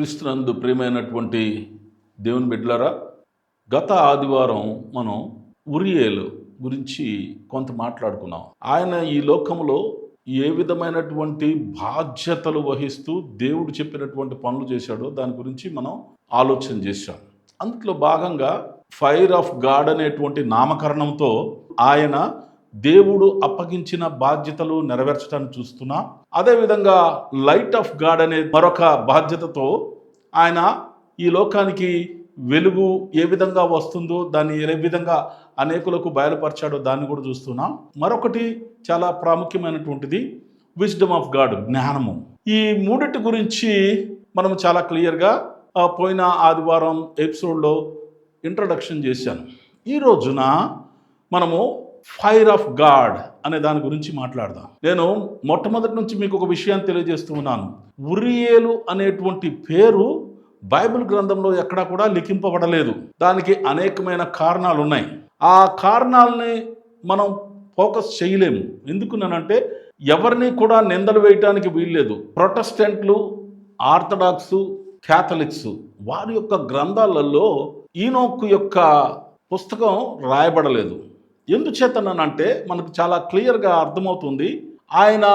క్రీస్తునందు ప్రియమైనటువంటి దేవుని బిడ్డలారా, గత ఆదివారం మనం ఉరియేలు గురించి కొంత మాట్లాడుకున్నాం. ఆయన ఈ లోకంలో ఏ విధమైనటువంటి బాధ్యతలు వహిస్తూ దేవుడు చెప్పినటువంటి పనులు చేశాడో దాని గురించి మనం ఆలోచన చేశాం. అందులో భాగంగా ఫైర్ ఆఫ్ గాడ్ అనేటువంటి నామకరణంతో ఆయన దేవుడు అప్పగించిన బాధ్యతలు నెరవేర్చడానికి చూస్తున్నా. అదేవిధంగా లైట్ ఆఫ్ గాడ్ అనే మరొక బాధ్యతతో ఆయన ఈ లోకానికి వెలుగు ఏ విధంగా వస్తుందో దాన్ని ఏ విధంగా అనేకులకు బయలుపరిచాడో దాన్ని కూడా చూస్తున్నాం. మరొకటి చాలా ప్రాముఖ్యమైనటువంటిది విజ్డమ్ ఆఫ్ గాడ్, జ్ఞానము. ఈ మూడిటి గురించి మనం చాలా క్లియర్గా పోయిన ఆదివారం ఎపిసోడ్లో ఇంట్రడక్షన్ చేశాను. ఈ రోజున మనము ఫైర్ ఆఫ్ గాడ్ అనే దాని గురించి మాట్లాడదాం. నేను మొట్టమొదటి నుంచి మీకు ఒక విషయాన్ని తెలియజేస్తూ ఉన్నాను. ఉరియేలు అనేటువంటి పేరు బైబిల్ గ్రంథంలో ఎక్కడా కూడా లిఖింపబడలేదు. దానికి అనేకమైన కారణాలు ఉన్నాయి. ఆ కారణాలని మనం ఫోకస్ చేయలేము. ఎందుకున్నానంటే ఎవరిని కూడా నిందలు వేయటానికి వీల్లేదు. ప్రొటెస్టెంట్లు, ఆర్థడాక్సు, క్యాథలిక్స్ వారి యొక్క గ్రంథాలలో ఈనోకు యొక్క పుస్తకం రాయబడలేదు. ఎందుచేతనంటే మనకు చాలా క్లియర్గా అర్థమవుతుంది. ఆయన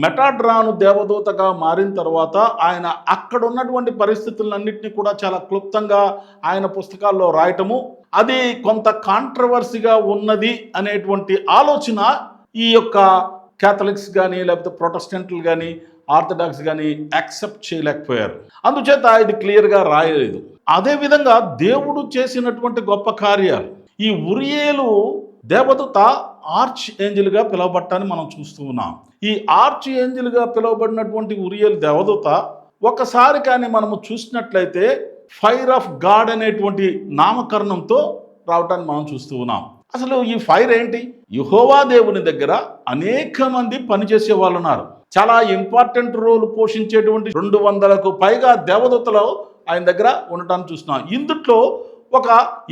మెటాడ్రాను దేవదూతగా మారిన తర్వాత ఆయన అక్కడ ఉన్నటువంటి పరిస్థితులన్నింటినీ కూడా చాలా క్లుప్తంగా ఆయన పుస్తకాల్లో రాయటము, అది కొంత కాంట్రవర్సీగా ఉన్నది అనేటువంటి ఆలోచన ఈ యొక్క క్యాథలిక్స్ కానీ లేకపోతే ప్రొటెస్టెంట్లు కానీ ఆర్థడాక్స్ కానీ యాక్సెప్ట్ చేయలేకపోయారు. అందుచేత ఇది క్లియర్గా రాయలేదు. అదేవిధంగా దేవుడు చేసినటువంటి గొప్ప కార్యాలు, ఈ ఉరియేలు దేవదూత ఆర్చ్ ఏంజిల్గా పిలువబట్టాన్ని మనం చూస్తూ ఉన్నాం. ఈ ఆర్చ్ ఏంజిల్గా పిలువబడినటువంటి ఉరియేలు దేవదూత ఒకసారి కానీ మనము చూసినట్లయితే ఫైర్ ఆఫ్ గాడ్ అనేటువంటి నామకరణంతో రావటాన్ని మనం చూస్తూ ఉన్నాం. అసలు ఈ ఫైర్ ఏంటి? యెహోవా దేవుని దగ్గర అనేక మంది పనిచేసే వాళ్ళు ఉన్నారు. చాలా ఇంపార్టెంట్ రోల్ పోషించేటువంటి 200కు పైగా దేవదూతలు ఆయన దగ్గర ఉండటాన్ని చూస్తున్నాం. ఇందుట్లో ఒక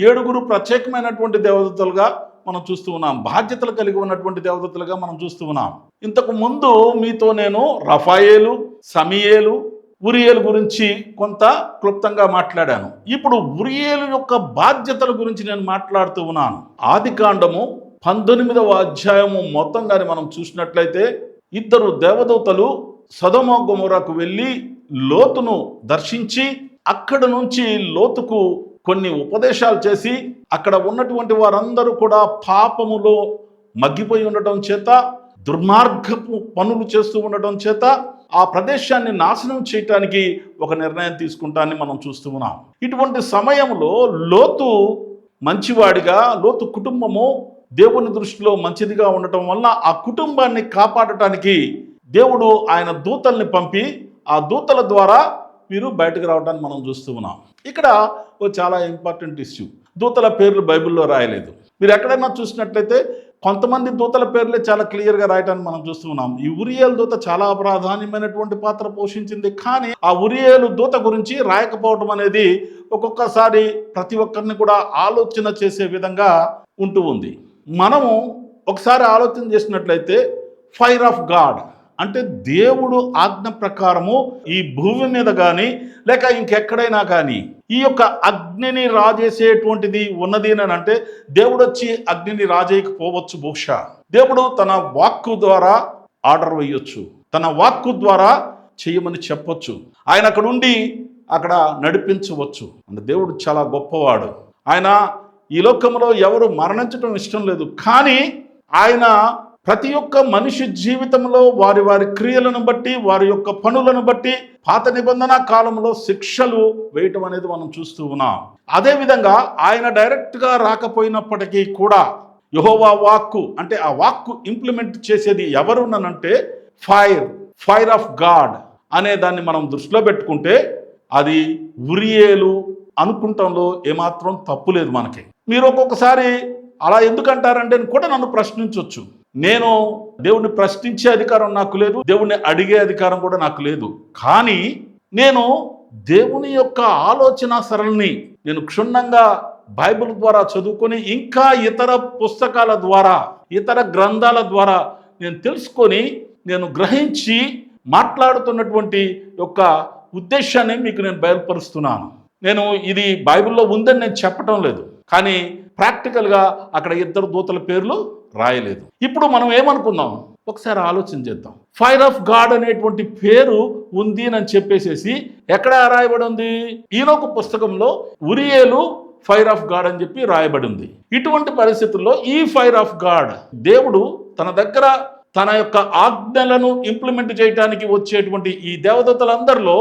7 ప్రత్యేకమైనటువంటి దేవదూతలుగా మనం చూస్తూ ఉన్నాం. బాధ్యతలు కలిగి ఉన్నటువంటి దేవదూతలుగా మనం చూస్తూ ఉన్నాం. ఇంతకు ముందు మీతో నేను రఫాయేలు, సమీయేలు, ఉరియేలు గురించి కొంత క్లుప్తంగా మాట్లాడాను. ఇప్పుడు ఉరియేలు యొక్క బాధ్యతల గురించి నేను మాట్లాడుతూ ఉన్నాను. ఆదికాండము 19వ అధ్యాయము మొత్తంగాని మనం చూసినట్లయితే 2 దేవదూతలు సొదొమ గొమొర్రాకు వెళ్ళి లోతును దర్శించి అక్కడ నుంచి లోతుకు కొన్ని ఉపదేశాలు చేసి అక్కడ ఉన్నటువంటి వారందరూ కూడా పాపములో మగ్గిపోయి ఉండటం చేత, దుర్మార్గపు పనులు చేస్తూ ఉండటం చేత ఆ ప్రదేశాన్ని నాశనం చేయటానికి ఒక నిర్ణయం తీసుకుంటాన్ని మనం చూస్తూ ఉన్నాం. ఇటువంటి సమయంలో లోతు మంచివాడిగా, లోతు కుటుంబము దేవుని దృష్టిలో మంచిదిగా ఉండటం వల్ల ఆ కుటుంబాన్ని కాపాడటానికి దేవుడు ఆయన దూతల్ని పంపి ఆ దూతల ద్వారా వీరు బయటకు రావడానికి మనం చూస్తూ ఉన్నాం. ఇక్కడ ఓ చాలా ఇంపార్టెంట్ ఇష్యూ. దూతల పేర్లు బైబిల్లో రాయలేదు. మీరు ఎక్కడైనా చూసినట్లయితే కొంతమంది దూతల పేర్లే చాలా క్లియర్గా రాయటాన్ని మనం చూస్తూ ఉన్నాం. ఈ ఉరియేలు దూత చాలా ప్రాధాన్యమైనటువంటి పాత్ర పోషించింది. కానీ ఆ ఉరియేలు దూత గురించి రాయకపోవడం అనేది ఒక్కొక్కసారి ప్రతి ఒక్కరిని కూడా ఆలోచన చేసే విధంగా ఉంటూ ఉంది. మనము ఒకసారి ఆలోచన చేసినట్లయితే ఫైర్ ఆఫ్ గాడ్ అంటే దేవుడు ఆజ్ఞ ప్రకారము ఈ భూమి మీద కానీ లేక ఇంకెక్కడైనా కానీ ఈ యొక్క అగ్నిని రాజేసేటువంటిది ఉన్నది అని అంటే దేవుడు వచ్చి అగ్నిని రాజేయకపోవచ్చు. బహుశా దేవుడు తన వాక్కు ద్వారా ఆర్డర్ వేయొచ్చు, తన వాక్కు ద్వారా చేయమని చెప్పొచ్చు, ఆయన అక్కడ ఉండి అక్కడ నడిపించవచ్చు. అంటే దేవుడు చాలా గొప్పవాడు. ఆయన ఈ లోకంలో ఎవరు మరణించడం ఇష్టం లేదు. కానీ ఆయన ప్రతి ఒక్క మనిషి జీవితంలో వారి వారి క్రియలను బట్టి, వారి యొక్క పనులను బట్టి పాత నిబంధన కాలంలో శిక్షలు వేయటం అనేది మనం చూస్తూ ఉన్నాం. అదేవిధంగా ఆయన డైరెక్ట్గా రాకపోయినప్పటికీ కూడా యెహోవా వాక్కు అంటే ఆ వాక్కు ఇంప్లిమెంట్ చేసేది ఎవరునంటే ఫైర్ ఆఫ్ గాడ్ అనే దాన్ని మనం దృష్టిలో పెట్టుకుంటే అది ఉరియేలు అనుకుంటంలో ఏమాత్రం తప్పు లేదు మనకి. మీరు ఒక్కొక్కసారి అలా ఎందుకంటారంటే కూడా నన్ను ప్రశ్నించవచ్చు. నేను దేవుణ్ణి ప్రశ్నించే అధికారం నాకు లేదు, దేవుణ్ణి అడిగే అధికారం కూడా నాకు లేదు. కానీ నేను దేవుని యొక్క ఆలోచన సరళిని నేను క్షుణ్ణంగా బైబిల్ ద్వారా చదువుకొని ఇంకా ఇతర పుస్తకాల ద్వారా, ఇతర గ్రంథాల ద్వారా నేను తెలుసుకొని నేను గ్రహించి మాట్లాడుతున్నటువంటి యొక్క ఉద్దేశాన్ని మీకు నేను బయలుపరుస్తున్నాను. నేను ఇది బైబిల్లో ఉందని నేను చెప్పటం లేదు, కానీ ప్రాక్టికల్గా అక్కడ ఇద్దరు దూతల పేర్లు రాయలేదు. ఇప్పుడు మనం ఏమనుకుందాం, ఒకసారి ఆలోచన చేద్దాం. ఫైర్ ఆఫ్ గాడ్ అనేటువంటి పేరు ఉంది అని చెప్పేసేసి ఎక్కడ రాయబడి ఉంది? ఈనోకు పుస్తకంలో ఉరియేలు ఫైర్ ఆఫ్ గాడ్ అని చెప్పి రాయబడి ఉంది. ఇటువంటి పరిస్థితుల్లో ఈ ఫైర్ ఆఫ్ గాడ్ దేవుడు తన దగ్గర తన యొక్క ఆజ్ఞలను ఇంప్లిమెంట్ చేయడానికి వచ్చేటువంటి ఈ దేవదూతలందరిలో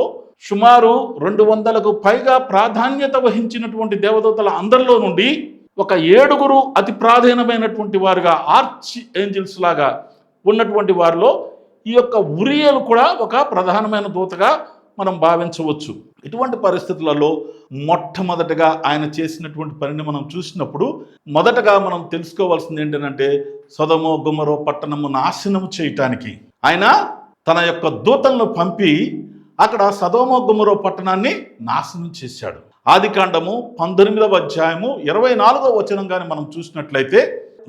సుమారు 200కు పైగా ప్రాధాన్యత వహించినటువంటి దేవదూతల అందరిలో నుండి ఒక 7 అతి ప్రాధాన్యమైనటువంటి వారుగా ఆర్చ్ ఏంజిల్స్ లాగా ఉన్నటువంటి వారిలో ఈ యొక్క ఉరియేలు కూడా ఒక ప్రధానమైన దూతగా మనం భావించవచ్చు. ఇటువంటి పరిస్థితులలో మొట్టమొదటగా ఆయన చేసినటువంటి పనిని మనం చూసినప్పుడు మొదటగా మనం తెలుసుకోవాల్సింది ఏంటంటే సొదొమ గొమొర్రా పట్టణము నాశనము చేయటానికి ఆయన తన యొక్క దూతలను పంపి అక్కడ సొదొమ గొమొర్రా పట్టణాన్ని నాశనం చేశాడు. ఆదికాండము 19వ అధ్యాయము 24వ వచనం కానీ మనం చూసినట్లయితే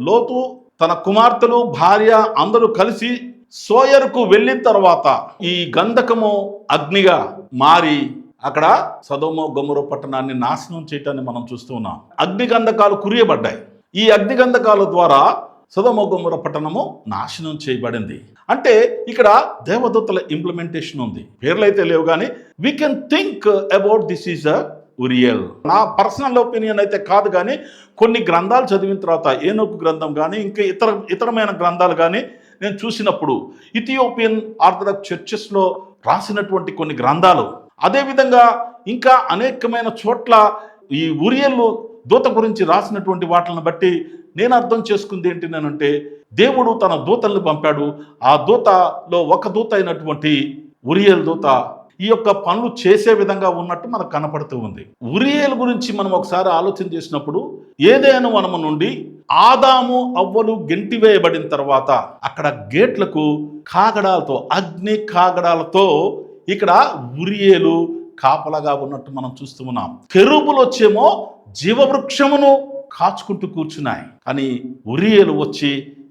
లోతు తన కుమార్తెలు భార్య అందరూ కలిసి సోయరుకు వెళ్ళిన తర్వాత ఈ గంధకము అగ్నిగా మారి అక్కడ సొదొమ గొమొర్రా పట్టణాన్ని నాశనం చేయటాన్ని మనం చూస్తూ ఉన్నాం. అగ్ని గంధకాలు కురియబడ్డాయి. ఈ అగ్ని గంధకాల ద్వారా సొదొమ గొమొర్రా పట్టణము నాశనం చేయబడింది. అంటే ఇక్కడ దేవదూతల ఇంప్లిమెంటేషన్ ఉంది. పేర్లు అయితే లేవు, కానీ we can think about this is a Uriel. నా పర్సనల్ ఒపీనియన్ అయితే కాదు, కానీ కొన్ని గ్రంథాలు చదివిన తర్వాత ఏనోకు గ్రంథం కానీ ఇంకా ఇతరమైన గ్రంథాలు కానీ నేను చూసినప్పుడు ఇథియోపియన్ ఆర్థడాక్స్ చర్చెస్లో రాసినటువంటి కొన్ని గ్రంథాలు, అదేవిధంగా ఇంకా అనేకమైన చోట్ల ఈ ఉరియేలు దూత గురించి రాసినటువంటి వాటిని బట్టి నేను అర్థం చేసుకుంది ఏంటంటే దేవుడు తన దూతల్ని పంపాడు. ఆ దూతలో ఒక దూత అయినటువంటి ఉరియేలు దూత ఈ యొక్క పనులు చేసే విధంగా ఉన్నట్టు మనకు కనపడుతూ ఉంది. ఉరియేలు గురించి మనం ఒకసారి ఆలోచన చేసినప్పుడు ఏదైనా వనము నుండి ఆదాము అవ్వలు గెంటివేయబడిన తర్వాత అక్కడ గేట్లకు కాగడాలతో అగ్ని కాగడాలతో ఇక్కడ ఉరియేలు కాపలగా ఉన్నట్టు మనం చూస్తూ ఉన్నాం. కెరూబులు వచ్చేమో జీవవృక్షమును కాచుకుంటూ కూర్చున్నాయి, కానీ ఉరియేలు వచ్చి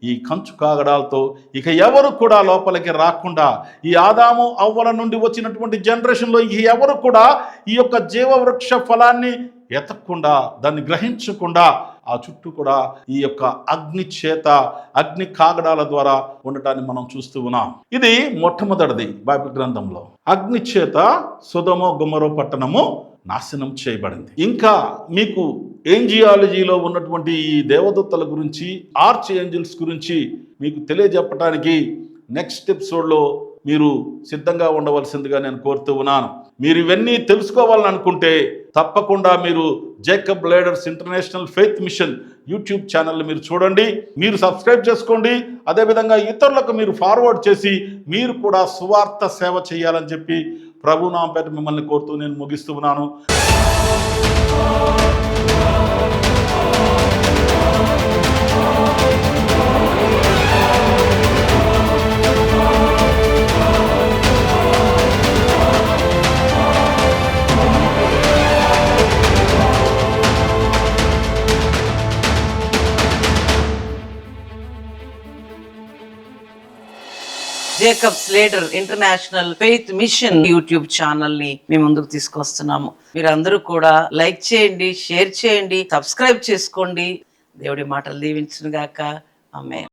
ఈ కంచు కాగడాలతో ఇక ఎవరు కూడా లోపలికి రాకుండా, ఈ ఆదాము అవ్వల నుండి వచ్చినటువంటి జనరేషన్లో ఎవరు కూడా ఈ యొక్క జీవవృక్ష ఫలాన్ని ఎతకకుండా దాన్ని గ్రహించకుండా ఆ చుట్టూ కూడా ఈ యొక్క అగ్ని చేత అగ్ని కాగడాల ద్వారా ఉండటాన్ని మనం చూస్తూ ఉన్నాం. ఇది మొట్టమొదటిది బైబిల్ గ్రంథంలో. అగ్ని చేత సొదొమ గొమొర్రా పట్టణము నాశనం చేయబడింది. ఇంకా మీకు ఏంజియాలజీలో ఉన్నటువంటి ఈ దేవదూతల గురించి, ఆర్చ్ ఏంజిల్స్ గురించి మీకు తెలియజెప్పడానికి నెక్స్ట్ ఎపిసోడ్లో మీరు సిద్ధంగా ఉండవలసిందిగా నేను కోరుతూ ఉన్నాను. మీరు ఇవన్నీ తెలుసుకోవాలనుకుంటే తప్పకుండా మీరు Jacob Ladders International Faith Mission YouTube ఛానల్ని మీరు చూడండి, మీరు సబ్స్క్రైబ్ చేసుకోండి. అదేవిధంగా ఇతరులకు మీరు ఫార్వర్డ్ చేసి మీరు కూడా సువార్త సేవ చేయాలని చెప్పి ప్రభునామం పేరిట మిమ్మల్ని కోరుతూ నేను ముగిస్తూ ఉన్నాను. Jacob's Ladder International Faith Mission YouTube channel ని మేము ముందుకు తీసుకొస్తున్నాము. మీరందరూ కూడా లైక్ చేయండి, షేర్ చేయండి, సబ్స్క్రైబ్ చేసుకోండి. దేవుడి మాటలు దీవించును గాక. ఆమేన్.